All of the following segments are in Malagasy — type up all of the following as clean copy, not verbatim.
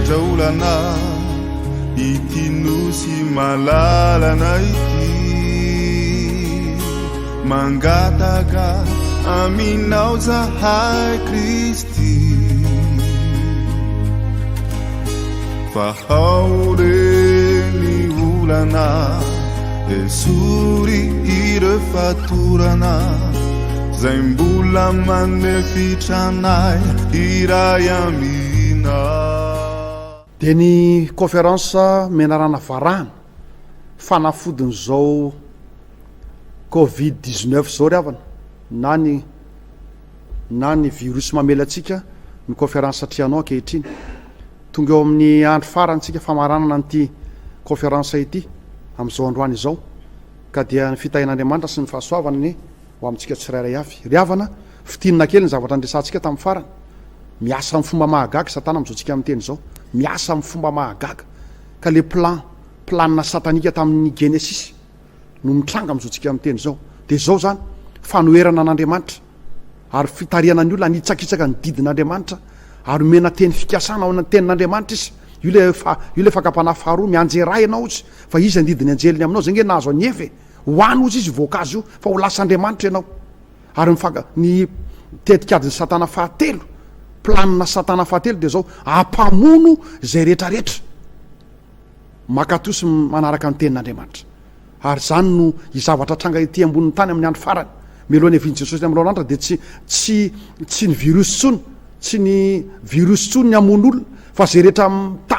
tedraolana ity nosy malalana ity mangataka aminao zahay Kristy fa haoreny olana esory irefatorana zay mbola manefitranay iray amina. dia ny conférence menarana varahana fanafodiny zao covid-19 zao ry avana na ny virus mamelatsika ny conférence satrianao ankehitriny tonga eo amin'ny andro farantsika famaranana nyty conférence ity amin'izao androany izao ka dia ny fitahin'Andriamanitra sy ny fahasoavany ho amintsika tsirairay avy ry havana fitinina kely ny zavatra andresantsika tamin'ny farany miasa amin'ny fomba mahagaga satana mizoantsika amin'ny teny zao miasa amin'ny fomba mahagaga ka le planina satanika tamin'ny Genesis no mitranga mizoantsika amin'ny teny zao dia zao zany fanoherana an'Andriamanitra ary fitariana ny olona nitsakitsaka ny didin'Andriamanitra ary mena teny fikasana ao amin'ny tenin'Andriamanitra izy io le fakapana faharoa mianjeray ianao izy fa izy andidiny anjeliny aminao zay nge nahazo anyefe hoany ozy izy voankazo io fa ho lasa Andriamanitra ianao ary ny tetikadiny satana fahatelo planina satana fahatelo dia zao ampamono zay rehetrarehetra makatosy manaraka ny tenin'Andriamanitra ary zany no izavatra tranga ity ambonin'ny tany amin'ny andro farany melohany aviany Jesosy amin'ireo lanitra dia tsy ny virus tsony tsy ny virus tsony ny amono olona fa zay rehetra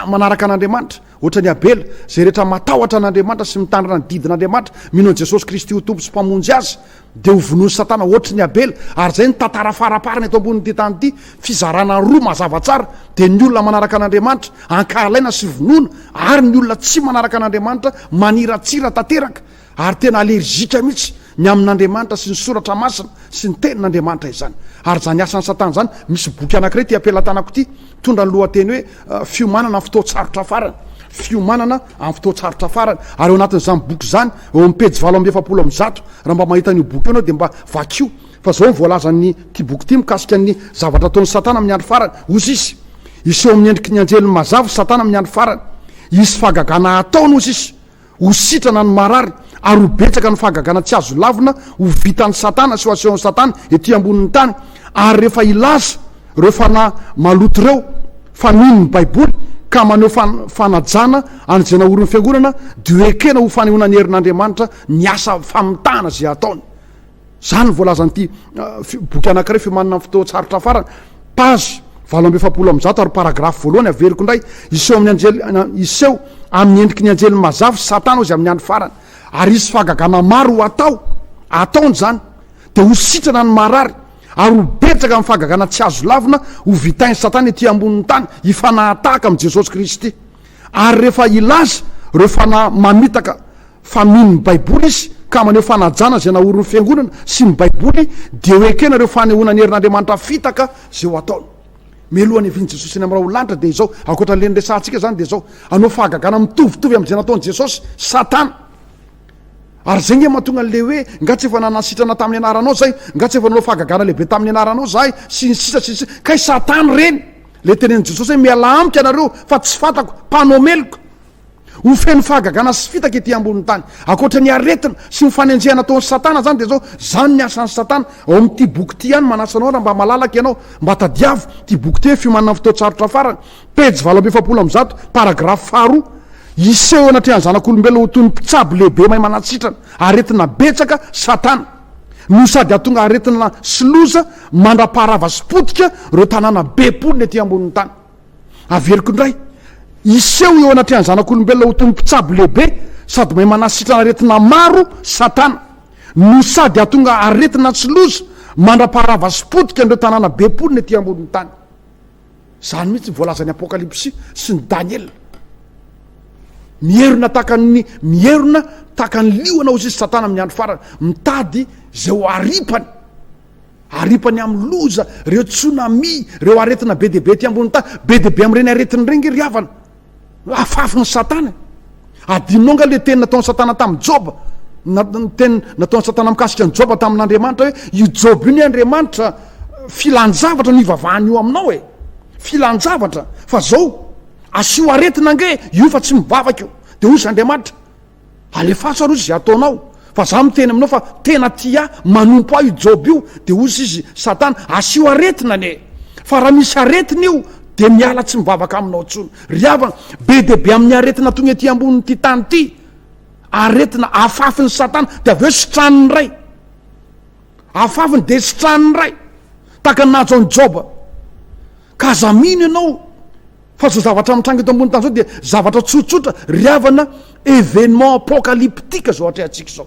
manaraka an'Andriamanitra ohatra ny Abela zay rehetra matahotra an'Andriamanitra sy mitandrina ny didin'Andriamanitra mino an'i Jesosy Kristy ho tompo sy mpamonjy azy dia ho vonoany satana ohatra ny Abela ary zay ny tantara faraparany eto ambonin'ity tany ity fizarana roa mazava tsara dia ny olona manaraka an'Andriamanitra ankahalaina sy vonoana ary ny olona tsy manaraka an'Andriamanitra maniratsira tanteraka ary tena alerzika mihitsy ny amin'Andriamanitra sy ny soratra masina sy ny tenin'Andriamanitra izany ary zany asan'ny satana zany misy boky anankiray ty apelatanako ity tondra ny lohateny hoe fiomanana amin'ny fotoatsarotra farany fiomanana amin'ny fotoatsarotra farany ary eo anatin'izany boky zany eo amin'ny pejy 770 raha mba mahita an'io boky io anao dia mba vakio fa zao voalazany ty boky ty mikasika ny zavatra ataon'ny satana amin'ny andro farany ozy izy iseho amin'ny endriky ny anjely mazava satana amin'ny andro farany isy fahagagana ataony ozy izy ho sitrana ny marary ary ho betsaka ny fahagagana tsy azo lavina ho vitan'ny satana sy ho asehon'ny satana ety ambonin'ny tany ary rehefa ilaza reo fana maloto reo fa mino ny baiboly ka maneho fanajana an'izay naorony fiangonana dia ekena ho fanehoana ny herin'Andriamanitra ny asa famitahana zay ataony zany voalazan'ity boky anankiray fiomanana amin'ny fotoatsarotra farany page 770 ary paragrafy voalohany averiko indray iseho amin'ny endriky ny anjely mazava satana ozy amin'ny andro farany ary izy fahagagana maro ho ataony zany dia ho sitrana ny marary ary ho betsaka amin'ny fahagagana tsy azo lavina ho vitainy satana ety ambonin'ny tany ifanahatahaka amin'i Jesosy Kristy ary rehefa ilaza reo fana mamitaka fa mino ny baiboly izy ka maneho fanajana zay naorony fiangonana sy ny baiboly dia ho ekena reo fanehoana ny herin'Andriamanitra fitaka zay ho ataony melohany aviany Jesosy eny amin'irao lanitra dia izao akoatra le nresantsika zany dia zao anao fahagagana mitovitovy amin'izay nataony Jesosy satana ary zay nge mahatonga an'le hoe ngatsy efa nanasitrana tamin'ny anaranao zay ngatsy efa nanao fahagagana lehibe tamin'ny anaranao zahay sy ny sisa kay satana reny le tenen'i Jesosy hoe miala amika anareo fa tsy fantako mpanao meloko ho feno fahagagana sy fitaka ety ambonin'ny tany akoatra ny aretina sy ny fanenjehana ataon'ny satana zany dia zao zany ny asan'ny satana ao amin'ity boky ty ihany manasanao raha mba malalaka ianao mba tadiavo ty boky ty hoe fiomanana amin'ny fotoatsarotra farany pejy 770 paragrafy faharoa iseho anatrehan'ny zanak'olombelona ho toy ny mpitsabo lehibe mahay manatsitrana aretina betsaka satana no sady atonga aretina sy loza mandrapaharava sy potika reo tanàna bepolony ety ambonin'ny tany averiko indray iseho eo anatrehan'ny zanak'olombelona ho toy ny mpitsabo lehibe sady mahay manasitrana aretina maro satana no sady atonga aretina sy loza mandrapaharava sy potika nireo tanàna bepolony ety ambonin'ny tany zany mihitsy voalazany apokalipsy sy ny Daniel mierona tahaka ny liona ozy izy satana amin'ny andro farany mitady zay ho aripany amin'ny loza reo tsunami reo aretina be dehibe ty ambony tany be dehibe amin'ireny aretiny reny ry havana afafiny satana adinao nga le teny nataon'ny satana tamin'ny Joba teny nataon'ny satana mikasika ny Joba tamin'Andriamanitra hoe io Joba io ny Andriamanitra filanjavatra no ivavahany io aminao filanjavatra fa zao asio aretina nge io fa tsy mivavaka io de ozy Andriamanitra alefaso arozy zay ataonao fa za miteny aminao fa tena tia manompo aho io job io de ozy izy Satana asio aretina ne fa raha misy aretina io de miala tsy mivavaka aminao tsony ry havana be de be amin'ny aretina tonga ety amboniny ty tany ty aretina afafiny Satana de aveo sitraniny ray afafiny de sitraniny ray taka najo ny joba ka aza mino ianao fa zao zavatra mitrango eto ambony tany zao de zavatra tsotsotra ry havana événement apocalyptique zao atray atsika zao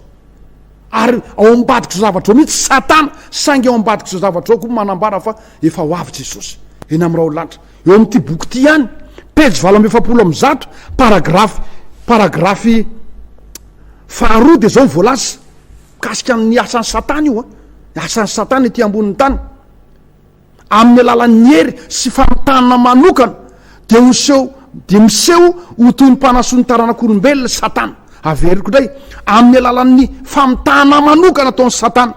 ary ao ambadika zao zavatra ao mihitsy Satana saingy ao ambadika zao zavatra ao koa manambara fa efa ho avy Jesosy eny amin'ny rao lanitra eo amin'ity boky ty ihany pejy 700 paragrafy faharoa de zao voalaza mikasika ny asan'ny Satana io asan'ny Satana ety ambonin'ny tany amin'ny alalan'ny hery sy famitana manokana de miseho ho toy ny mpanasony taranak'olombelona Satana averiko ndray amin'ny alalan'ny famitana manokana ataon'ny Satana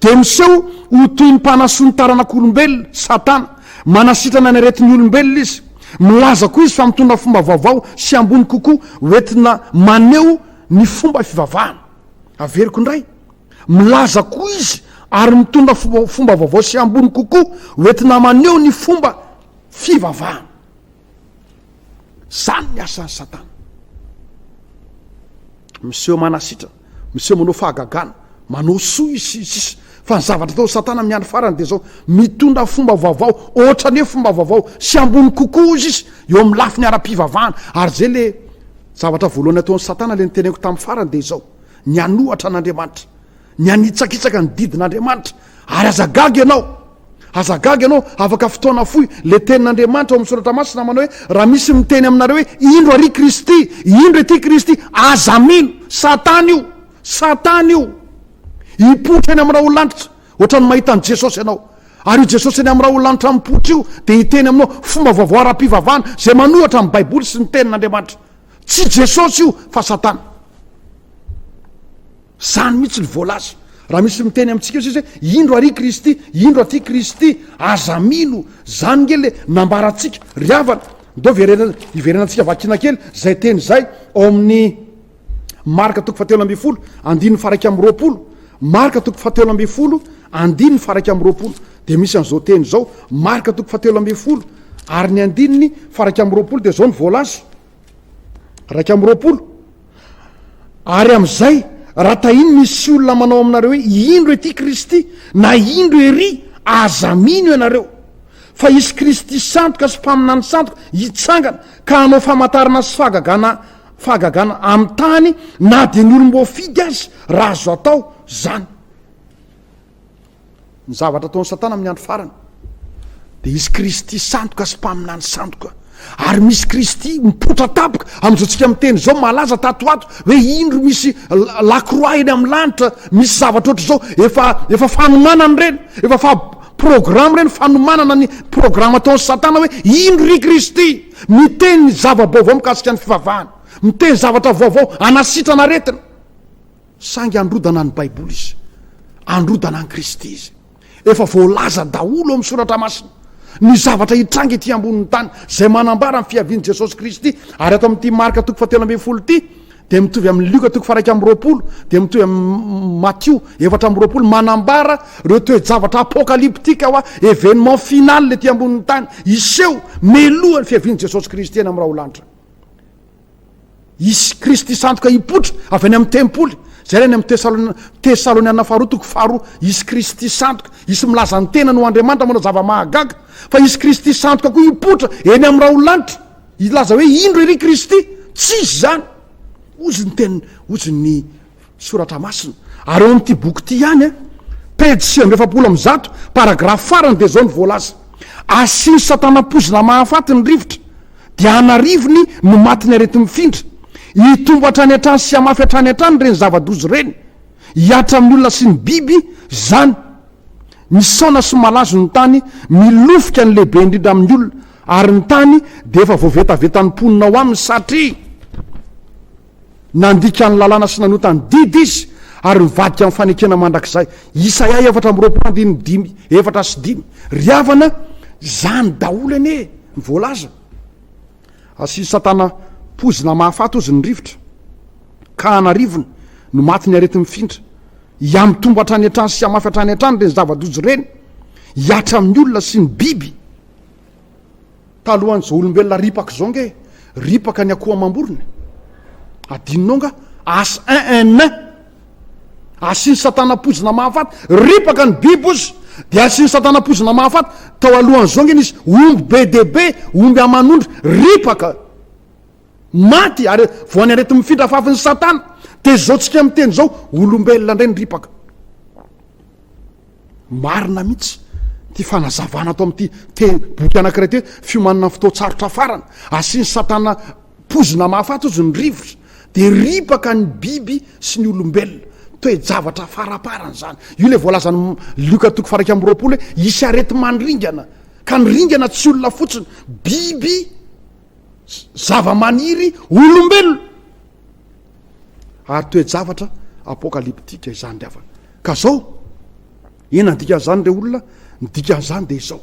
de miseho ho toy ny mpanasony taranak'olombelona Satana manasitrana ny aretin'ny olombelona izy milaza koa izy fa mitondra fomba vaovao sy ambony kokoa hoentina maneho ny fomba fivavahana averiko ndray milaza koa izy ary mitondra fomba vaovao sy ambony kokoa hoentina maneho ny fomba fivavahana zany ny asan'ny Satana miseho manasitra miseho manao fahagagana manao soa izy fa ny zavatra atao Satana miandro farany de zao mitondra fomba vaovao ohatra ny hoe fomba vaovao sy ambony kokoa izy eo amin'ny lafiny ara-pivavahana ary zay le zavatra voalohany ataon'ny Satana le niteneko tamin'ny farany de zao ny anohatra an'Andriamanitra ny anitsakitsaka ny didin'Andriamanitra ary azagaga ianao afaka fotoana fohy le tenin'Andriamanitra ao amin'ny soratra masina manao hoe raha misy miteny aminareo hoe indro ary Kristy indro ety Kristy aza mino Satana io hipotra eny amin'ny raha olanitra ohatrany mahita ny Jesosy ianao ary io Jesosy eny amin'ny raha olanitra mipotra io de hiteny aminao fomba vaovao ara-pivavahana zay manohatra amin'ny baiboly sy ny tenin'Andriamanitra tsy Jesosy io fa Satana zany mihitsy ny voalaza raha misy miteny amintsika izy hoe indro ary Kristy indro aty Kristy aza mino zany nge le nambaratsika ry havana ndao iverenantsika vakina kely zay teny zay ao amin'ny marika toko 7 andininy faraky amin'ny roapolo marika toko 7 andininy faraky amin'ny roapolo de misy an'izao teny zao marika toko 7 ary ny andininy faraky amin'ny roapolo de zao ny voalaza raiky amin'ny roapolo ary am'izay raha tahiny misy olona manao aminareo hoe indro ety Kristy na indro ery aza mino ianareo fa isy Kristy sandoka sy mpaminany sandoka hitsangana ka hanao famantarana sy fahagagana amin'ny tany na de ny olom-boafidy azy raha azo atao zany ny zavatra ataon'ny Satana amin'ny andro farany de isy Kristy sandoka sy mpaminany sandoka ary misy Kristy mipotra tapoka amin'izao tsika miteny zao malaza tatoato hoe indro misy lakroa eny amin'ny lanitra misy zavatra ohatry zao efa fanomanany reny efa fa programme reny fanomanana ny programme ataon'ny Satana hoe indro ry Kristy miteny zava-baovao mikasika ny fivavahana miteny zavatra vaovao anasitrana aretina sangy androdana ny baiboly izy androdana ny Kristy izy efa voalaza daholo amin'ny soratra masina ny zavatra hitrangy ety ambonin'ny tany zay manambara ny fiaviany Jesosy Kristy ary ato amin'ity marika toko 7 ty de mitovy amin'ny Luka toko 2 de mitovy amin'ny Matthieu 4 manambara reo toe-javatra apocalyptika hoa événement final ety ambonin'ny tany iseho melohany fiaviany Jesosy Kristy eny amin'ny raha olanitra isy Kristy sandoka hipotra avy any amin'ny tempoly zay reny amin'ny Tesaloniana faharoa toko faharoa isy Kristy sandoka isy milaza ny tena no Andriamanitra manao zava-mahagaga fa isy Kristy sandoka koa hipotra eny amin'ny raha olanitra ilaza hoe indro ery Kristy tsisy zany ozy ny soratra masina ary eo amin'ity boky ty ihany pejy 700 paragrafy farany de zao ny voalaza asiny Satana pozina mahafaty ny rivotra de anarivony no matiny arety mifindra hitombo hatrany hatrany sy amafy hatrany hatrany reny zava-dozy reny hiatra amin'ny olona sy ny biby zany misaona sy malazo ny tany milofika ny lehibe indrindra amin'ny olona ary ny tany de efa voavetavetan'ny mponina ao aminy satria nandika ny lalàna sy nanotany didy izy ary mivadika amin'ny fanekena mandrakizay Isaia 4:5 ry havana zany daholo ene ny voalaza asiany satana pozina mahafaty ozy ny rivotra ka anarivony no maty ny arety mifindra iamitombo hatrany an-trany sy amafy hatrany an-trany reny zava-dojo reny hiatra amin'ny olona sy ny biby talohan'izao olombelona ripaka zao nge ripaka ny akoha mamborony adinonao nga asa 1 asiany satana pozina mahafaty ripaka ny biby ozy de asiany satana pozina mahafaty tao alohan'izao nge nisy omby be de be omby amanondry ripaka maty ary voany arety mifindra fafiny satana de zao tsika miteny zao olombelona ndray ny ripaka marina mihitsy ty fanazavana atao am'ty boky anankiray te fiomanana fotoatsarotra farana asiany satana pozina mahafaty ozy ny rivotra de ripaka ny biby sy ny olombelona toe-javatra faraparana zany io le voalazany Luka 2:20 hoe isy arety mandringana ka ny ringana tsy olona fotsiny biby zava-maniry olombelona ary toe-javatra apokaliptika izany ry avana ka zao ina ny dikan'izany re olona ny dikan'izany de izao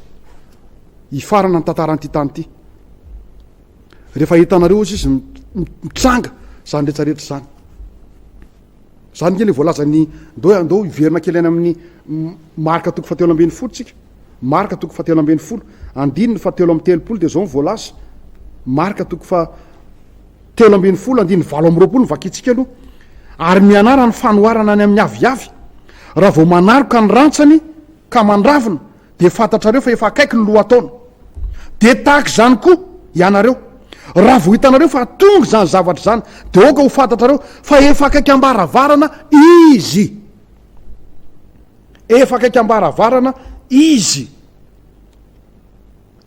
hifarana ny tantaran'ity tany ity rehefa hitanareo izy mitranga zany rehetrarehetra zany zany nge le voalazany ndao iverina kely any amin'ny marika 7:10 tsika marika 7:10 andininy 7:30 de zao voalaza marika 7:30 andiny 7:20 vakitsika aloha ary mianara ny fanoharana any amin'ny aviavy raha vao manaroka ny rantsany ka mandravina de fantatrareo fa efa akaiky ny lohataona de tahaka zany koa ianareo raha vo hitanareo fa tonga zany zavatra zany de oka ho fantatrareo fa efa akaiky ambaravarana izy efa akaiky ambaravarana izy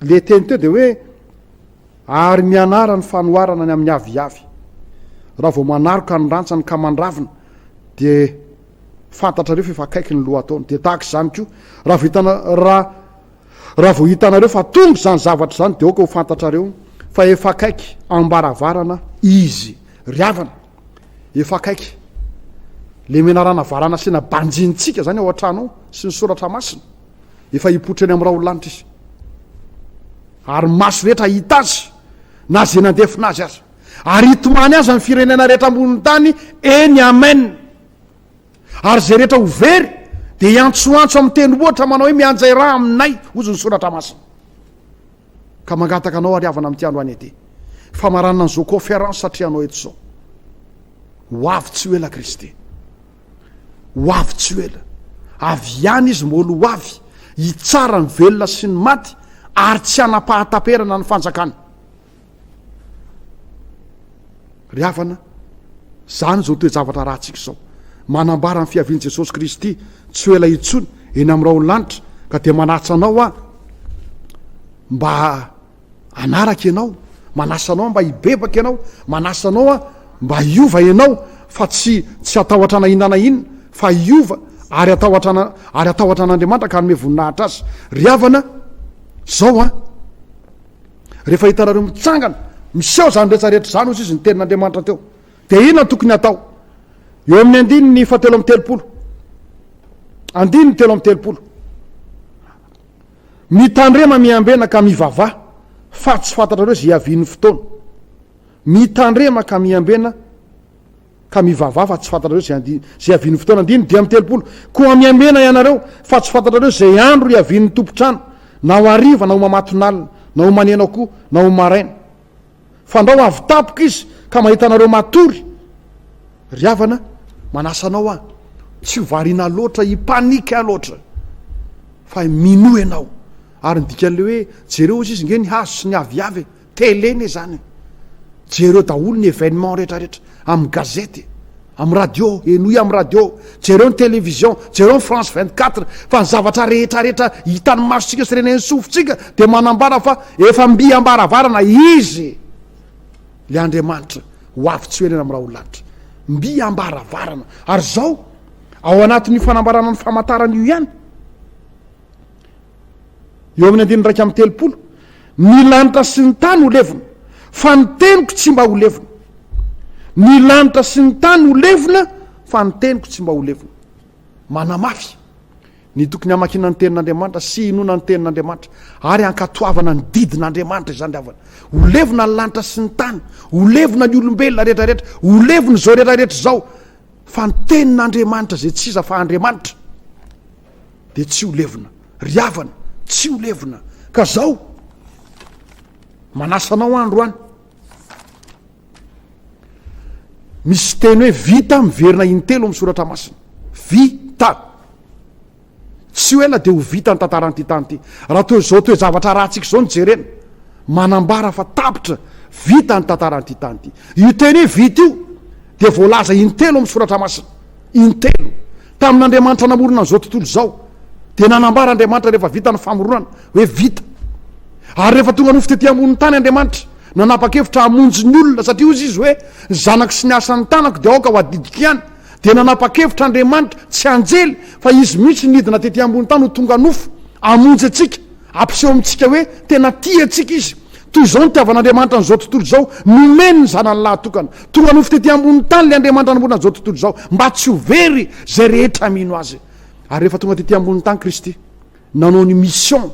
le teny teo de hoe ary mianara ny fanoharana any amin'ny aviavy raha vao manaroka ny rantsany ka mandravina de fantatrareo fa efa akaiky ny lohataona de tahaka zany koa raha vao hitanareo fa tonga zany zavatra zany de oka ho fantatrareo fa efa akaiky ambaravarana izy riavana efa akaiky le menarana varana sena banjintsika zany ao an-trano sy ny soratra masina efa hipotrany amin'ny raha olanitra izy ary maso rehetra hita azy na zay nandefina azy azy ary hitomany azy amin'ny firenena rehetra amboniny tany eny amen ary zay rehetra ho very de hiantsoantso amin'ny teny ohatra manao hoe mianjay raha aminay ozy ny soratra masina ka mangataka anao ary avana amin'ty andro any ety fa maranana an'izao conférence satria anao eto zao hoavy tsy ho ela Kristy hoavy tsy ho ela avy any izy molo hoavy hitsara ny velona sy ny maty ary tsy anapahataperana ny fanjakany ry havana zany zao toe-javatra raha tsika zao manambara ny fiaviany Jesosy Kristy tsy ho ela itsony eny amin'ny raha olanitra ka de manatsa anao a mba anaraka ianao manasa anao mba hibebaka ianao manasa anao a mba hiova ianao fa tsy atahotra na inana inona fa hiova ary atahotra an'Andriamanitra ka hanome voninahitra azy ry havana zao a rehefa hitanareo mitsangana miseho zany rehetrarehetra zany ozy izy ny tenin'Andriamanitra teo de inona tokony atao eo amin'ny andininy 7:30 andininy 3:30 mitandrema miambena ka mivavah fa tsy fantatrareo zay avian'ny fotoana mitandrema ka miambena ka mivavah fa tsy fantatrareo zay avian'ny fotoana andiny 30 koa miambena ianareo fa tsy fantatrareo zay andro iavian'ny tompotrano na ho ariva na ho mamatonalina na ho manena koa na ho maraina fa ndao avy tapoka izy ka mahitanareo matory ry havana manasa anao a tsy ho variana loatra hipanika loatra fa minoa ianao ary nidikan'le hoe jereo izy izy nge ny hazo sy ny aviavy teleny zany jereo daholo ny événement rehetrarehetra amin'ny gazety amin'ny radio enoy amin'ny radio jereo ny télévision jereo ny France 24 fa ny zavatra rehetrarehetra hitany masontsika sy reneny sofotsika de manambara fa efa mbi ambaravarana izy le Andriamanitra hoavy tsy hoelena amin'ny raha olanitra mbi ambaravarana ary zao ao anatin'io fanambarana ny famantarana io ihany eo amin'ny 9:30 ny lanitra sy ny tany ho levona fa ny teniko tsy mba ho levona ny lanitra sy ny tany ho levona fa ny teniko tsy mba ho levona manamafy ny tokony hamakina ny tenin'Andriamanitra sy inona ny tenin'Andriamanitra ary ankatoavana ny didin'Andriamanitra izany avana olevina ny lanitra sy ny tany olevina ny olombelona rehetrarehetra oleviny zao rehetrarehetra zao fa ny tenin'Andriamanitra zay tsy iza fa Andriamanitra de tsy olevina ry havana tsy olevina ka zao manasanao andro any misy teny hoe vita miverina intelo amin'ny soratra masina vita tsy hoe la de ho vita ny tantaranyity tany ty raha toy zao toe zavatra rahantsika zao nijerena manambara fa tapitra vita ny tantaranyity tany ty io teny hoe vita io de voalaza intelo amin'ny soratra masina intelo tamin'Andriamanitra namorona n'izao tontolo zao de nanambara Andriamanitra rehefa vita ny famoronana hoe vita ary rehefa tonga nofo tetỳ ambony tany Andriamanitra nanapa-kevitra hamonjy ny olona satria ozy izy hoe zanako sy ny asan'ny tanako de aoka ho adidika ihany de nanapa-kevitra Andriamanitra tsy anjely fa izy mihitsy nidina tetỳ ambony tany ho tonga nofo amonjy atsika ampiseho amintsika hoe tena tia atsika izy toy zao nitiavan'Andriamanitra n'izao tontolo zao nomeny ny zanany lahatokana tonga nofo tetỳ ambony tany le Andriamanitra namorona n'izao tontolo zao mba tsy ho very zay rehetra mino azy ary rehefa tonga tetỳ ambony tany Kristy nanao ny mission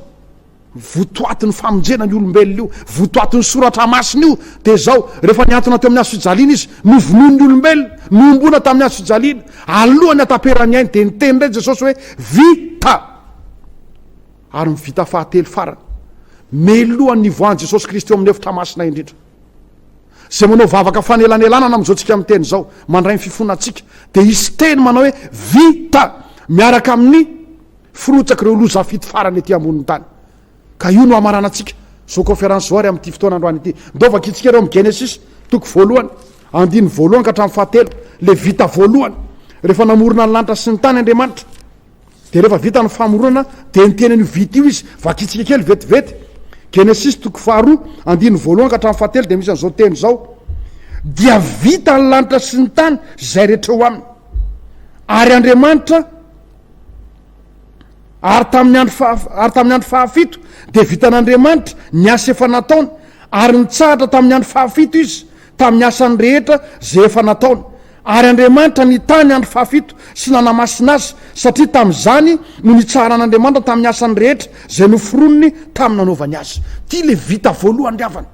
votoatin'ny famonjena ny olombelona io votoatin'ny soratra masina io de zao rehefa niantona teo amin'ny hazo fijaliana izy novonony olombelona noombona tamin'ny hazo fijaliana alohany ataperany ainy de niteny ndray Jesosy hoe vita ary mivita fahatelo farany melohany nivoahany Jesosy Kristy eo amin'ny efitra masina indrindra zay manao vavaka fanelanelanana am'izao tsika amin'ny teny zao mandray ny fifonatsika de isy teny manao hoe vita miaraka amin'ny firotsaka ireo loza fito farany ety amboniny tany ka io no amaranantsika zao conférence zao ary amin'ity fotoana androany ity ndovaka itsika ireo amin'ny Genesis toko voalohany andiny voalohany ka hatramin'ny fahatelo le vita voalohany rehefa namorona ny lanitra sy ny tany Andriamanitra de rehefa vita ny famoronana de nitenany vita io izy vakitsika kely vetivety Genesis toko faharoa andiny voalohany ka hatramin'ny fahatelo de misy an'izao teny zao dia vita ny lanitra sy ny tany zay rehetra eo aminy ary Andriamanitra ary tamin'ny andro fahafito de vitan'Andriamanitra ny asa efa nataony ary nitsahatra tamin'ny andro fahafito izy tamin'ny asany rehetra zay efa nataony ary Andriamanitra ny tany andro fahafito sy nanamasina azy satria tamin'izany no nitsaharan'Andriamanitra tamin'ny asany rehetra zay noforonony tamin'ny nanaovany azy ty le vita voalohany ry havana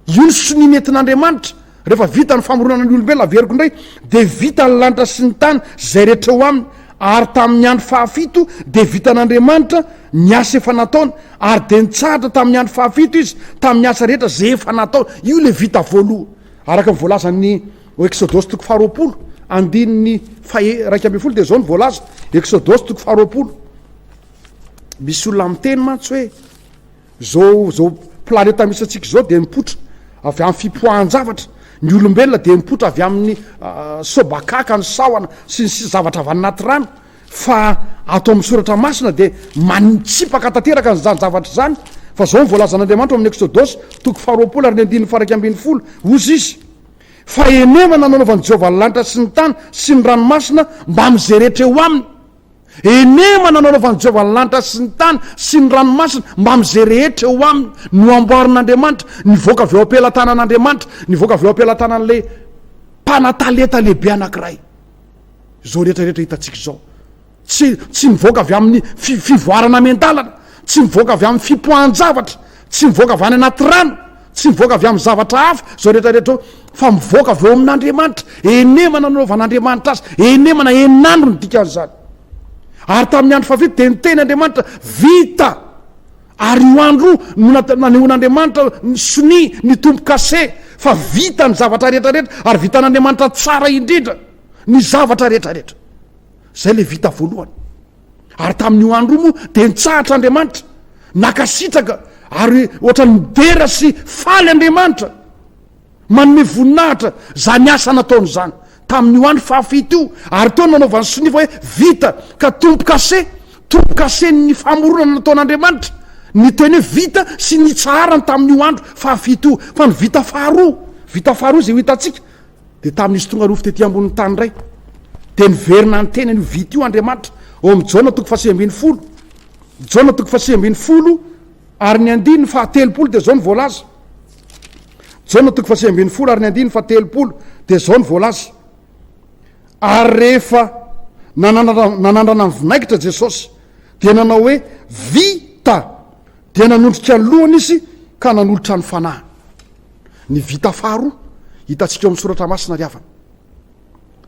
io ny sony nentin'Andriamanitra rehefa vita ny famoronana ny olombelona averiko indray de vita ny lanitra sy ny tany zay rehetra eo aminy ary tamin'ny andro fahafito de vitan'Andriamanitra ny asa efa nataony ary de nitsahatra tamin'ny andro fahafito izy tamin'ny asa rehetra zay efa nataony io le vita voaloha araka ny voalazan'ny Exodosy toko faharoapolo andininy raika ambin'ny folo de zao ny voalaza Exodosy toko faharoapolo misy olona miteny mantsy hoe zao planeta misy atsika zao de mipotra avy amin'ny fipoahan-javatra ny olombelona de mipotra avy amin'ny sobakaka ny sahona sy zavatra avy anaty rano fa atao amin'ny soratra masina de manitsipaka tanteraka zany zavatra zany fa zao nyvoalazan'Andriamanitra amin'ny Exodosy toko faharoapolo ary ny andininy faraika ambin'ny folo ozy izy fa enemana nanaovany Jehovah ny lanitra sy ny tany sy ny ranomasina mba am'izay rehetra eo aminy enemana nanaovany Jehovah ny lanitra sy ny tany sy ny ranomasina mba am'izay rehetra eo aminy no amboarin'Andriamanitra nivoaka avy eo am-pelantanan'Andriamanitra nivoaka avy eo am-pelantanan'le mpanataleta lehibe anankiray zao rehetrarehetra hitatsika zao tsy mivoaka avy amin'ny fivoarana ame-dalana tsy mivoaka avy amin'ny fipoahan-javatra tsy mivoaka avy any anaty rano tsy mivoaka avy amin'ny zavatra hafa zao rehetrarehetra fa mivoaka avy eo amin'Andriamanitra enemana nanaovan'Andriamanitra azy enemana enandro ny dikan'izany ary tamin'ny andro fahafito de niteny Andriamanitra vita ary io andro nanehoan'Andriamanitra ny soni ny tombo-kase fa vita ny zavatra rehetrarehetra ary vitan'Andriamanitra tsara indrindra ny zavatra rehetrarehetra zay le vita voalohany ary tamin'io andro moa de nitsahatra Andriamanitra nakasitraka ary ohatra ny dera sy faly Andriamanitra manome voninahitra zany asa nataony zany tamin'io andro fahafito io ary teo nanaovany sonifa hoe vita ka tombo-kase ny famoronana nataon'Andriamanitra ny teny hoe vita sy nitsaharany tamin'io andro fahafito io fa ny vita faharoa zay ho hitatsika de tamin'izy tonga rofo tetỳ ambonin'ny tany ray de niverina ny teny an'io vita io Andriamanitra ao amin'ny Jaona toko fahasihambin'ny folo Jaona toko fahasihambin'ny folo ary ny andiny fahatelopolo de zao ny voalaza Jaona toko fahasihambin'ny folo ary ny andiny fahatelopolo de zao ny voalaza ary rehefa nanandrana vinaikitra Jesosy dia nanao hoe vita, dia nanondrika lohany izy ka nanolotra ny fanahy. Ny vita faharoa hitantsika eo amin'ny soratra masina ry havana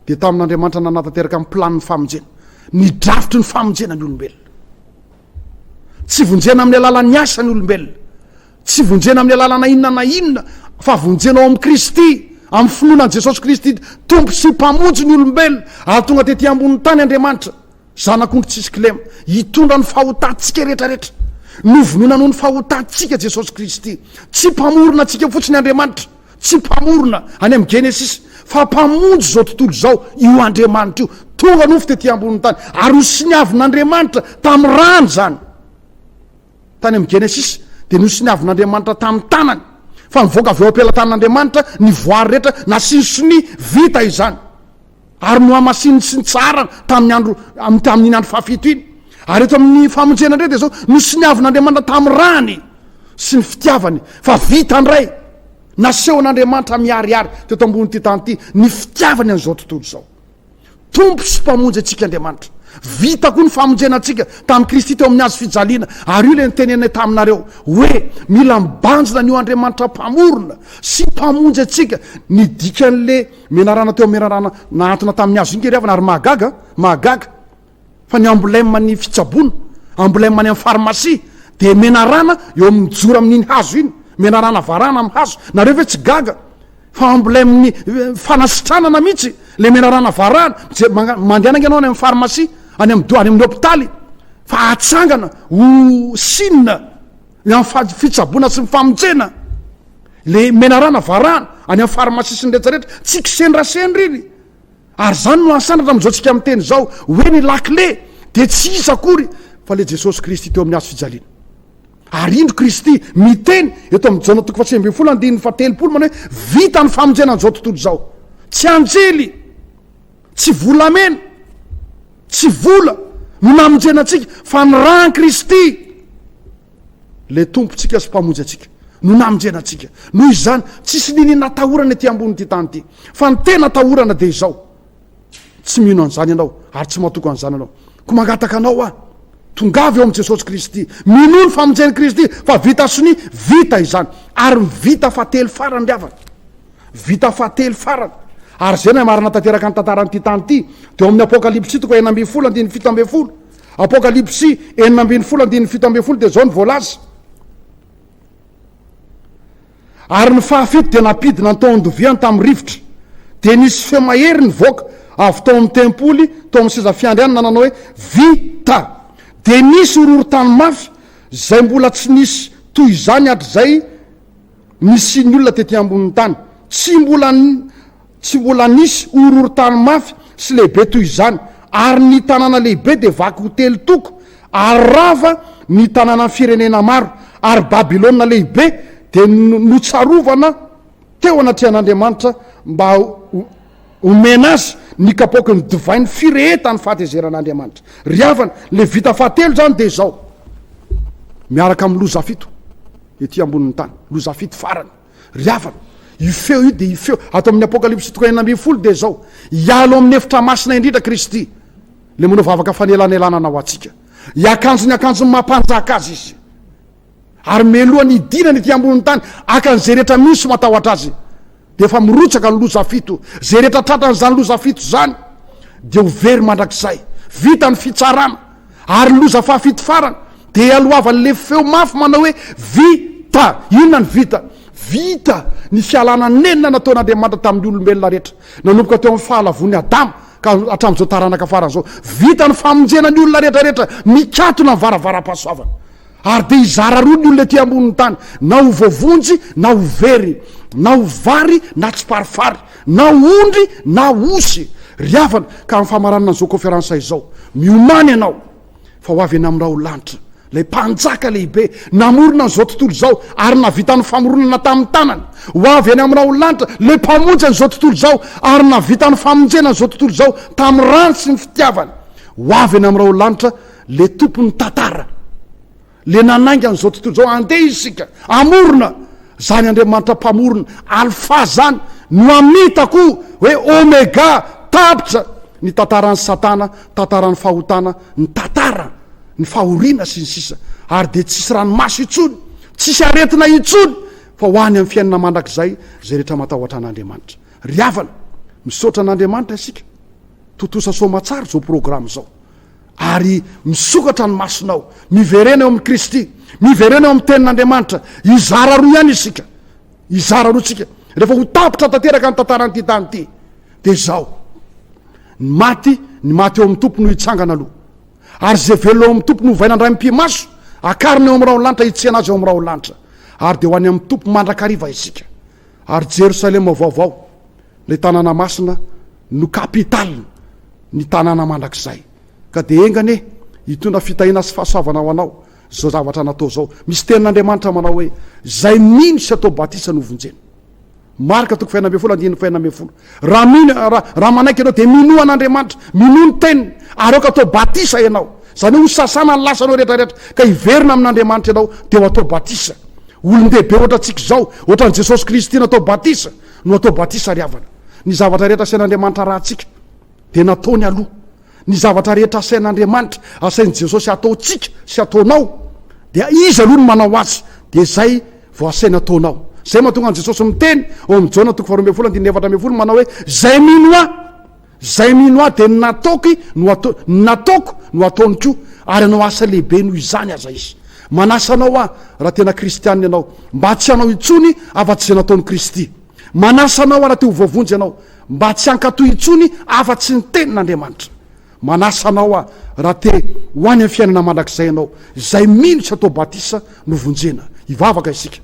dia tamin'Andriamanitra nanatanteraka amin'ny planiny famonjena, ny drafitry ny famonjena ny olombelona. Tsy vonjena amin'ny alalan'ny asa ny olombelona, tsy vonjena amin'ny alalana inona na inona, fa vonjena ao amin'ny Kristy, amin'ny finoana Jesosy Kristy tompo sy mpamonjy ny olombelona ary tonga tetỳ ambonin'ny tany Andriamanitra zanak'ondry tsisy kilema hitondra ny fahotantsika rehetrarehetra. Novonoina noho ny fahotantsika Jesosy Kristy, tsy mpamorona antsika fotsiny Andriamanitra, tsy mpamorona any amin'ny Genesis, fa mpamonjy zao tontolo zao io Andriamanitra io, tonga nofo tetỳ ambonin'ny tany ary ho siniavin'Andriamanitra tamin'ny rano zany. Tany amin'ny Genesis dia no siniavin'Andriamanitra tamin'ny tanany, fa mivoaka avy eo am-pelantan'Andriamanitra ny voary rehetra na sinsiny vita izany ary no amasininy sy ny tsara tamin'ny andro fahafito iny. Ary eto amin'ny famonjena indray dia zao no siniavin'Andriamanitra tamin'ny rany sy ny fitiavany, fa vita andray nasehon'Andriamanitra miariary teto ambony tany ity ny fitiavany an'izao tontolo zao. Tompo sy mpamonjy antsika Andriamanitra, vita koa ny famonjena antsika tamin'ny Kristy teo amin'ny azo fijaliana. Ary io le nitenenay taminareo hoe mila mibanjina n'io Andriamanitra mpamorona sy mpamonjy antsika, ny dikan'le menarana teo menarana nahantona tamin'ny azo iny keryavana ary mahagaga fa ny ambolema ny fitsaboana, ambolema ny amin'ny pharmacie dia menarana eo amin'ny jora amin'iny hazo iny, menarana varana amin'ny hazo. Nareo ve tsy gaga fa ambolemin'ny fanasitranana mihitsy le menarana varana mandehanana ianao any amin'ny pharmacie, any amin'ny hôpitaly, fa atsangana ho sinina ny amin'ny fitsaboana sy mifamonjena le menarana varana any amin'ny pharmacie sy ny rehetrarehetra, tsy kisendrasendry iny. Ary zany no asanatra amin'izao tsika amin'ny teny zao hoe ny lakile dia tsy isa akory fa le Jesosy Kristy teo amin'ny azo fijaliana. Ary indro Kristy miteny eto amin'ny Jona 7:7 manao hoe vita ny famonjena an'izao tontolo zao. Tsy anjely, tsy volamena, tsy vola no namonjena antsika, fa ny ran Kristy le tompontsika sy mpamonjy antsika no namonjena antsika. Noho izany tsisy nini natahorana ety ambony tany ity, fa ny tena tahorana dia izao. Tsy mino an'izany ianao ary tsy matoko an'izany ianao, ko mangataka anao tongavy eo amin'ny Jesosy Kristy, mino ny famonjeny Kristy fa vita sony vita izany, ary vita fatelo farany ry havana, vita fatelo farany. Ary zay no marina tanteraka ny tantaran'ity tany ity dia amin'ny Apokalipsy 9:7, Apokalipsy 9:7 dia zao ny voalaza. Ary ny fahafito dia napidina ny taon-doviany tamin'ny rivotra, dia nisy feo mahery ny voaka avy tao amin'ny tempoly, tao amin'ny seza fiandrianana, nanao hoe vita. Dia nisy horohorontany mafy zay mbola tsy nisy toy izany hatr'izay nisy ny olona tetỳ ambonin'ny tany, tsy mbola nisy horohorontany mafy sy lehibe toy izany. Ary ny tanàna lehibe dia vaky ho telo toko, ary rava ny tanàna firenena maro, ary Babilôna lehibe dia notsarovana teo anatrehan'Andriamanitra mba omena azy ny kapoky ny divainy firehetany fahatezeran'Andriamanitra. Ry havana, le vita fahatelo zany dia zao miaraka amin'ny loza fito ety ambonin'ny tany, loza fito farany. Ry havana, io feo io dia ifeo ato amin'ny Apokalipsy 9:10 dia zao hialo amin'ny efitra masina indrindra Kristy, le manao vavaka fanelanelana ho antsika, hiakanjo ny akanjony mampanjaka azy izy, ary melohany idinany ety ambonin'ny tany akan'izay rehetra misy matahotra azy, dia efa mirotsaka ny loza fito. Zay rehetra tratran'izany loza fito zany dia ho very mandrakizay, vita ny fitsarana. Ary loza fahafito farany dia alohavan'le feo mafy manao hoe vita. Inona ny vita? Vita ny fialana nenina nataon'Andriamanitra tamin'ny olombelona rehetra, nanomboka teo amin'ny fahalavon'ny Adama ka hatramin'izao taranaka faran'izao. Vita ny famonjena ny olona rehetrarehetra mikatona ny varavara-pahasoavana. Ary dia hizara roa ny olona ety ambonin'ny tany, na ho voavonjy na ho very, na ho vary na tsy parifary, na ondry na osy. Ry havana, ka amin'ny famaranana an'izao konferansa izao miomany ianao fa ho avy eny amin'ny rao lanitra lay mpanjaka lehibe namorona an'izao tontolo zao ary navita ny famoronana tamin'ny tanany. Ho avy eny amin'ny rao lanitra lay mpamonjy an'izao tontolo zao ary navita ny famonjena an'izao tontolo zao tamin'ny rano sy ny fitiavany. Ho avy eny amin'ny rao lanitra le tompony tantara, le nanainga an'izao tontolo zao. Andeha isika amorona zany Andriamanitra mpamorona, alfa zany no amitako hoe omega, tapitra ny tantaran'ny satana, tantaran'ny fahotana, ny tantara ny fahoriana sy ny sisa, ary de tsisy ranomaso itsony, tsisy aretina itsony fa ho any amin'ny fiainana mandrakizay zay rehetra matahotra an'Andriamanitra. Ry havana, misaotra an'Andriamanitra isika, totosa soamatsara zao programa zao, ary misokatra ny masonao, miverena eo amin'ny Kristy, miverena eo amin'ny tenin'Andriamanitra, izara roa ihany isika, izara roa tsika. Rehefa ho tapitra tanteraka ny tantaranyity tany ity, de zao ny maty eo amin'ny tompo no hitsangana aloha, ary zay velona eo amin'ny tompo no hovaina andray mpimaso, akarina eo amin'ny rao lanitra, hitsena azy eo amin'ny rao lanitra, ary de ho any amin'ny tompo mandrakariva isika. Ary Jerosalema vaovao, le tanàna masina no kapitaly ny tanàna mandrakizay. Ka de engane hitondra fitahina sy fahasoavana ho anao zao zavatra natao zao. Misy tenin'Andriamanitra manao hoe zay mino sy atao batisa no vonjena. Marka 4:1-4. Raha manaiky ianao de mino an'Andriamanitra, mino ny teniny, ary aoka atao batisa ianao. Zany ho sasana ny lasanao rehetrarehetra, ka hiverina amin'Andriamanitra ianao de ho atao batisa. Olon-dehibe ohatra tsika zao, ohatra ny Jesosy Kristy natao batisa, no atao batisa ry havana. Ny zavatra rehetra asain'Andriamanitra rahatsika de nataony aloha. Ny zavatra rehetra asain'Andriamanitra, asain'i Jesosy ataotsika sy ataonao, de izy aloha no manao azy, de zay vao asaina ataonao. Zay mahatonga an Jesosy miteny ao amin'ny Jona 2:4 manao hoe zay mino ahy de nataoko no ataony koa, ary anao asa lehibe noho izany aza izy. Manasa anao raha tena kristianina ianao, mba tsy hanao itsony afa-tsy zay nataony Kristy. Manasa anao raha te ho voavonjy ianao, mba tsy hankatoy itsony afa-tsy ny tenin'Andriamanitra. Manasa anao raha te ho any amin'ny fiainana mandrakizay ianao, zay mino sy atao batisa no vonjena. Ivavaka isika,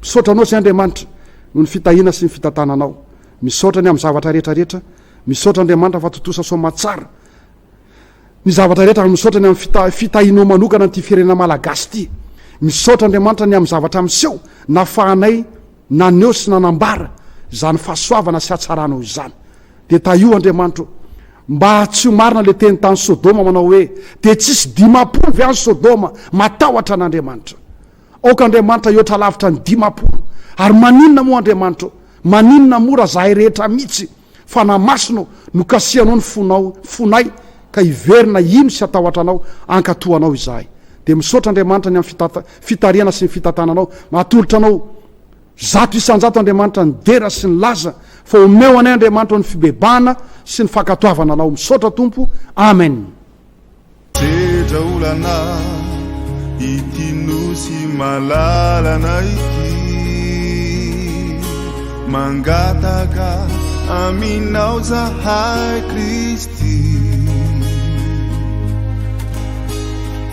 misaotra anao sy Andriamanitra no ny fitahina sy ny fitantananao, misaotra ny amin'ny zavatra rehetrarehetra, misaotra Andriamanitra fa totosa soamatsara ny zavatra rehetra, misaotra ny amin'ny fitahinao manokana ty firenena malagasy ty, misaotra Andriamanitra ny amin'ny zavatra miseho nafahanay naneo sy nanambara zany fahasoavana sy hatsaranao izany. De taio Andriamanitra, mba tsy ho marina le teny tany Sodoma manao hoe de tsisy 10 any Sodoma matahotra an'Andriamanitra. Aoka Andriamanitra iotra lavitra ny 10, ary maninona moa Andriamanitra, maninona mora zahay rehetra mihitsy fa namasino no kasianao ny fonay ka hiverina ino sy atahotra anao ankatoanao izahay. De misaotra Andriamanitra ny amin'ny fitariana sy ny fitantananao, mahatolotra anao zato isanjato Andriamanitra ny dera sy ny laza, fa omeo anay Andriamanitra ny fibebahana sy ny fankatoavana anao. Misaotra Tompo, amen. Sedra olana ity nosy malalana ity, mangataka aminao zahay Kristy,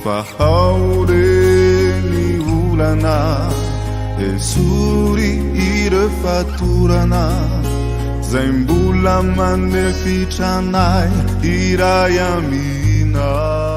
fa ao reny olana esory ireo fatorana, zay mbola manefitra anay iray amina.